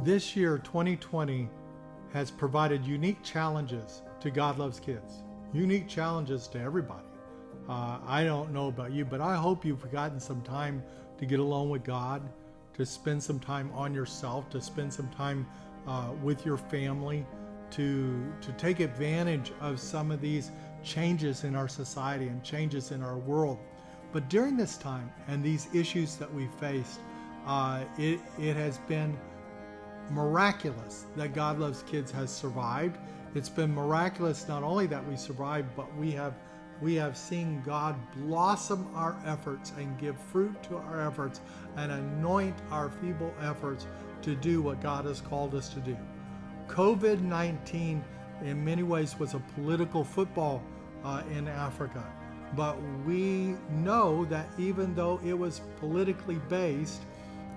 This year, 2020, has provided unique challenges to God Loves Kids. Unique challenges to everybody. I don't know about you, but I hope you've gotten some time to get alone with God, to spend some time on yourself, to spend some time with your family, to take advantage of some of these changes in our society and changes in our world. But during this time and these issues that we faced, it has been miraculous that God Loves Kids has survived. It's been miraculous not only that we survived, but we have seen God blossom our efforts and give fruit to our efforts and anoint our feeble efforts to do what God has called us to do. COVID-19 in many ways was a political football in Africa, but we know that even though it was politically based,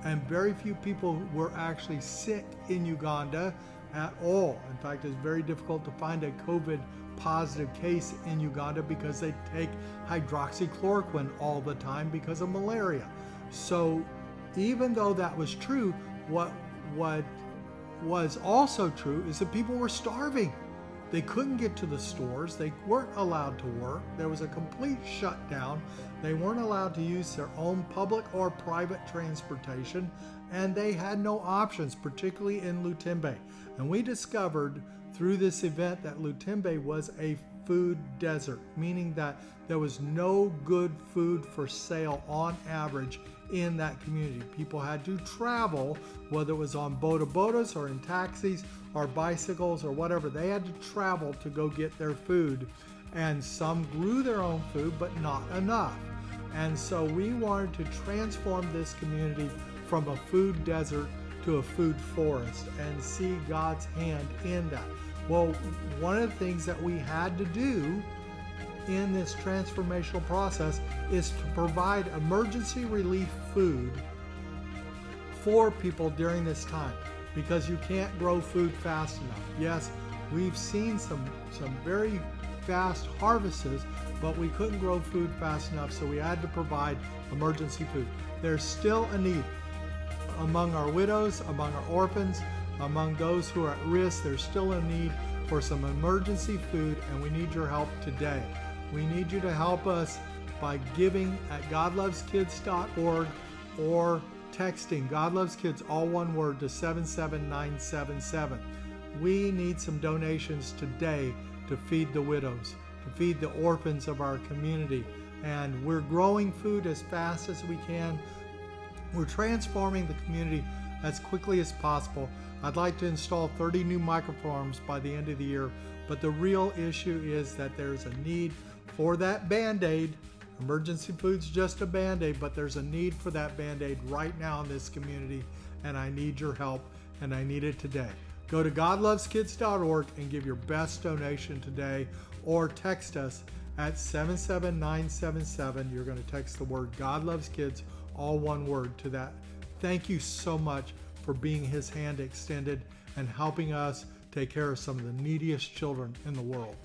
and very few people were actually sick in Uganda at all. In fact, it's very difficult to find a COVID positive case in Uganda because they take hydroxychloroquine all the time because of malaria. So even though that was true, what was also true is that people were starving. They couldn't get to the stores. They weren't allowed to work. There was a complete shutdown. They weren't allowed to use their own public or private transportation, and they had no options, particularly in Lutembe. And we discovered through this event that Lutembe was a food desert, meaning that there was no good food for sale on average in that community. People had to travel, whether it was on bodabodas or in taxis or bicycles or whatever. They had to travel to go get their food, and some grew their own food, but not enough. And so we wanted to transform this community from a food desert to a food forest and see God's hand in that. Well, one of the things that we had to do in this transformational process is to provide emergency relief food for people during this time, because you can't grow food fast enough. Yes, we've seen some very fast harvests, but we couldn't grow food fast enough, so we had to provide emergency food. There's still a need among our widows, among our orphans, among those who are at risk. There's still a need for some emergency food, and we need your help today. We need you to help us by giving at godloveskids.org or texting God Loves Kids, all one word, to 77977. We need some donations today to feed the widows, to feed the orphans of our community. And we're growing food as fast as we can. We're transforming the community as quickly as possible. I'd like to install 30 new microfarms by the end of the year, but the real issue is that there's a need for that Band-Aid. Emergency food's just a Band-Aid, but there's a need for that Band-Aid right now in this community, and I need your help, and I need it today. Go to godloveskids.org and give your best donation today, or text us at 77977. You're going to text the word God Loves Kids, all one word, to that. Thank you so much for being His hand extended and helping us take care of some of the neediest children in the world.